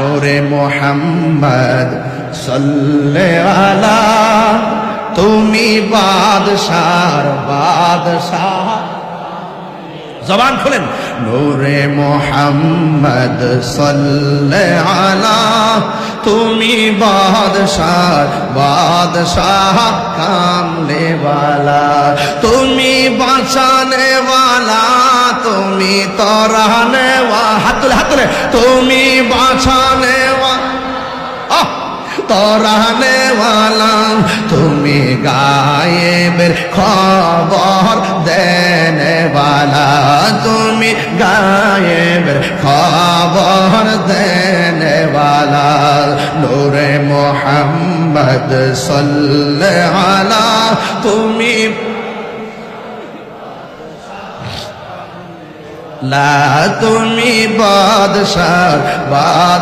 নূরে মুহাম্মদ সাল্লাল্লাহু আলা, তুমি বাদশার বাদশাহ। জবান খুলেন, নূরে মুহাম্মদ সাল্লাল্লাহু আলা, তুমি বাদশাহ বাদশাহ কামলে वाला, তুমি বাঁচানে वाला, তুমি তরানে वाला, হাত তুলে তুমি বাঁচানে वाला, তরানে वाला, তুমি গায়েবের খবর দেনে वाला, তুমি গায়েবের খবর দেনে वाला, নূরে মুহাম্মদ সাল্লাল্লাহু আলা, তুমি লা তুমি বাদশাহ